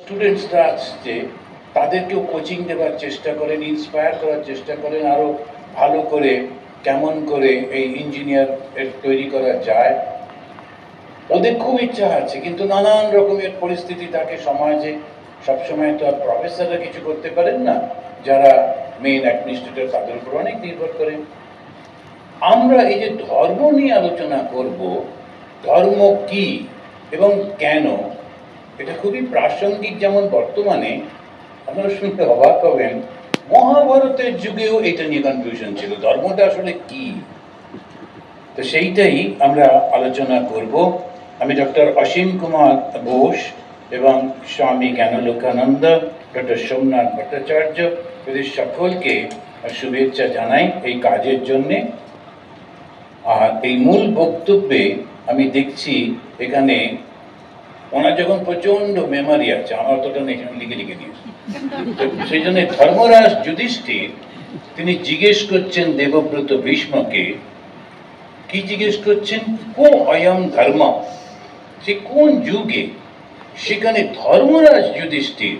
স্টুডেন্টসরা আসছে তাদেরকেও কোচিং দেওয়ার চেষ্টা করেন, ইন্সপায়ার করার চেষ্টা করেন আরও ভালো করে কেমন করে এই ইঞ্জিনিয়ার তৈরি করা যায়। ওদের খুব ইচ্ছা আছে, কিন্তু নানান রকমের পরিস্থিতি থাকে সমাজে। সবসময় তো আর প্রফেসররা কিছু করতে পারেন না, যারা মেইন অ্যাডমিনিস্ট্রেটর তাদের উপর অনেক নির্ভর করেন। আমরা এই যে ধর্ম নিয়ে আলোচনা করব, ধর্ম কি এবং কেন, এটা খুবই প্রাসঙ্গিক। যেমন বর্তমানে আপনারা শুনতে অবাক হবেন, মহাভারতের যুগেও এটা নিয়ে কনফিউশন ছিল, ধর্মটা আসলে কি। তো সেইটাই আমরা আলোচনা করব। আমি ডক্টর অসীম কুমার বোস এবং স্বামী জ্ঞানলোকানন্দ, ডক্টর সোমনাথ ভট্টাচার্য, এদের সকলকে শুভেচ্ছা জানাই এই কাজের জন্যে। আর এই মূল বক্তব্যে আমি দেখছি এখানে ওনার যখন প্রচন্ড মেমোরি আছে, আমার অতটা নেই, লিখে লিখে দিয়েছি। সেই জন্য ধর্মরাজ যুধিষ্ঠির তিনি জিজ্ঞেস করছেন দেবব্রত ভীষ্মকে, কি জিজ্ঞেস করছেন? কো অয়ম ধর্ম, সে কোন যুগে? সেখানে ধর্মরাজ যুধিষ্ঠির,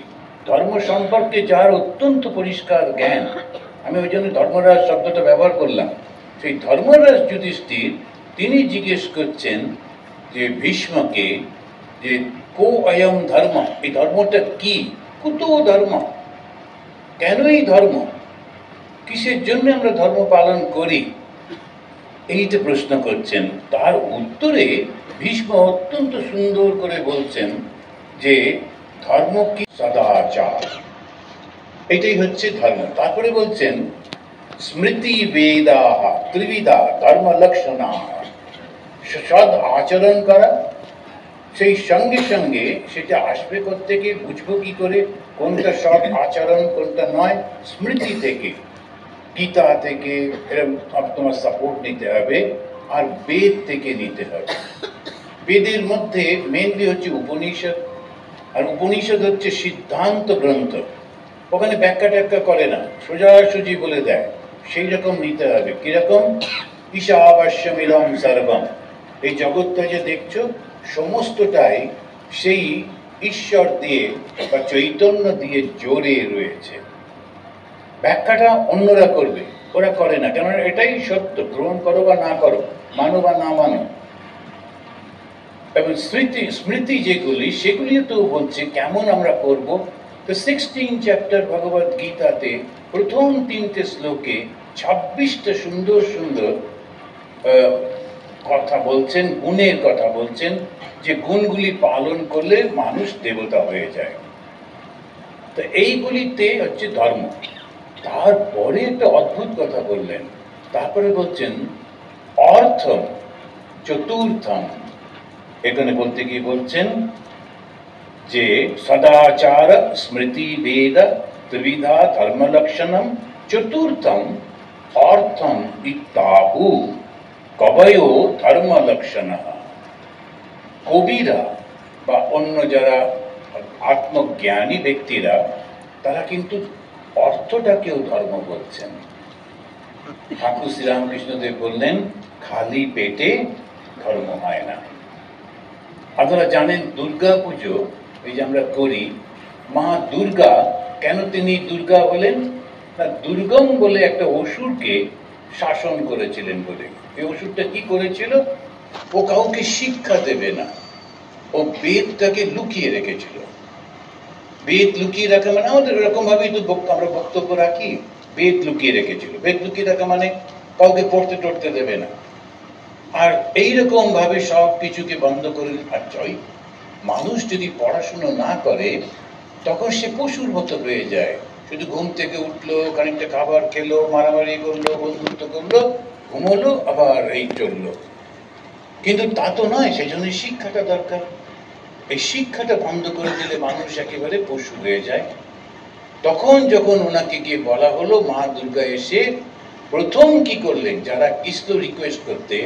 ধর্ম সম্পর্কে যার অত্যন্ত পরিষ্কার জ্ঞান, আমি ওই জন্য ধর্মরাজ শব্দটা ব্যবহার করলাম, সেই ধর্মরাজ যুধিষ্ঠির তিনি জিজ্ঞেস করছেন যে ভীষ্মকে, যে কো অয়ম ধর্ম, এই ধর্মটা কি? কুতো ধর্ম, কেন এই ধর্ম, কিসের জন্য আমরা ধর্ম পালন করি, এইটা প্রশ্ন করছেন। তার উত্তরে ভীষ্ম অত্যন্ত সুন্দর করে বলছেন যে ধর্ম কি? সদাচার, এটাই হচ্ছে ধর্ম। তারপরে বলছেন স্মৃতি বেদা ত্রিবিধা ধর্ম লক্ষণা, সদ আচরণ করা, সেই সঙ্গে সঙ্গে সেটা আসবে কোত্থেকে, বুঝবো কি করে কোনটা সৎ আচরণ কোনটা নয়? স্মৃতি থেকে, গীতা থেকে এরকম তোমার সাপোর্ট নিতে হবে, আর বেদ থেকে নিতে হবে। বেদের মধ্যে মেনলি হচ্ছে উপনিষদ, আর উপনিষদ হচ্ছে সিদ্ধান্ত গ্রন্থ, ওখানে ব্যাখ্যা ট্যাখ্যা করে না, সোজাসুজি বলে দেয়, সেই রকম নিতে হবে। কিরকম? ঈশাবাস্যমিদং সর্বম, এই জগৎটা যে দেখছো সমস্তটাই সেই ঈশ্বর দিয়ে বা চৈতন্য দিয়ে জোরে রয়েছে। ব্যাখ্যাটা অন্যরা করবে, ওরা করে না, কেননা এটাই সত্য, গ্রহণ করো বা না করো, মানো বা না মানো। এবং স্মৃতি যেগুলি, সেগুলিও তো বলছে কেমন আমরা করব। তো 16 চ্যাপ্টার ভগবদ গীতাতে প্রথম 3টে শ্লোকে 26টা সুন্দর সুন্দর কথা বলছেন, গুণের কথা বলছেন, যে গুণগুলি পালন করলে মানুষ দেবতা হয়ে যায়। তো এইগুলিতে হচ্ছে ধর্ম। তারপরে একটা অদ্ভুত কথা বললেন, তারপরে বলছেন অর্থম চতুর্থম, এখানে বলতে গিয়ে বলছেন যে সদাচার স্মৃতি বেদ ত্রিবিধা ধর্মলক্ষণম চতুর্থম অর্থম ইত্যাহু কবয়ো ধর্মলক্ষণ। কবিরা বা অন্য যারা আত্মজ্ঞানী ব্যক্তিরা, তারা কিন্তু অর্থটাকেও ধর্ম বলছেন। ঠাকুর শ্রীরামকৃষ্ণদেব বললেন খালি পেটে ধর্ম হয় না। আপনারা জানেন দুর্গা পুজো এই যে আমরা করি, মা দুর্গা, কেন তিনি দুর্গা বলেন না? দুর্গম বলে একটা অসুরকে শাসন করেছিলেন বলে। এই অসুরটা কি করেছিল? ও কাউকে শিক্ষা দেবে না, ও বেদটাকে লুকিয়ে রেখেছিল। বেদ লুকিয়ে রাখা মানে আমাদের এরকম ভাবেই তো আমরা বক্তব্য রাখি, বেদ লুকিয়ে রেখেছিল। বেদ লুকিয়ে রাখা মানে কাউকে পড়তে টড়তে দেবে না, আর এইরকম ভাবে সব কিছুকে বন্ধ করে। আর মানুষ যদি পড়াশুনো না করে, তখন সে পশুর মতো হয়ে যায়। শুধু ঘুম থেকে উঠলো, খানিকটা খাবার খেলো, মারামারি করলো, বন্ধুত্ব করলো, ঘুমোলো, আবার এই চললো। কিন্তু তা তো নয়, সেই জন্য শিক্ষাটা দরকার। এই শিক্ষাটা বন্ধ করে দিলে মানুষ একেবারে পশু হয়ে যায়। তখন যখন ওনাকে গিয়ে বলা হলো, মা দুর্গা এসে প্রথম কি করলেন, যারা কৃষ্ণ রিকোয়েস্ট করতে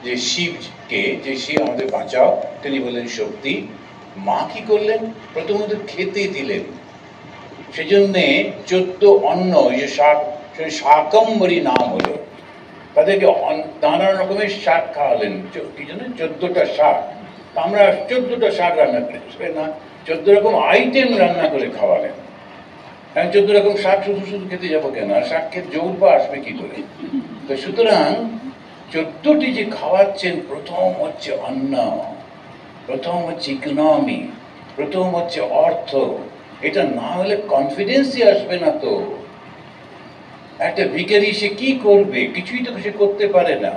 যে শিবকে, যে শিব আমাদের বাঁচাও, তিনি বললেন শক্তি। মা কি করলেন? প্রথমত খেতে দিলেন। সেজন্যে 14 অন্ন, যে শাক, শাকম্বরী নাম হলো, তাদেরকে নানা রকমের কি জন্য 14টা শাক। আমরা 14টা শাক রান্না করি না, 14 রকম আইটেম রান্না করে খাওয়ালেন। আমি 14 রকম শাক শুধু শুধু খেতে যাবো কেন, আর শাক খেতে জোর বা আসবে কি করে? তো সুতরাং 14টি যে খাওয়াচ্ছেন, প্রথম হচ্ছে অন্ন, প্রথম হচ্ছে ইকোনমি, প্রথম হচ্ছে অর্থ। এটা না হলে কনফিডেন্সই আসবে না। তো একটা ভিখারি সে কি করবে? কিছুই তো সে করতে পারে না।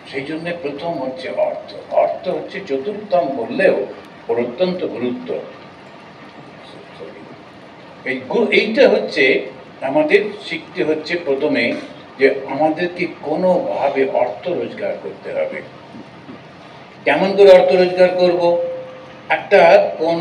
সেই জন্য প্রথম হচ্ছে অর্থ। অর্থ হচ্ছে চতুর্থম বললেও ওর অত্যন্ত গুরুত্ব। এইটা হচ্ছে আমাদের শিখতে হচ্ছে প্রথমে, যে আমাদেরকে কোনোভাবে অর্থ রোজগার করতে হবে। কেমন করে অর্থ রোজগার করব? একটা কোন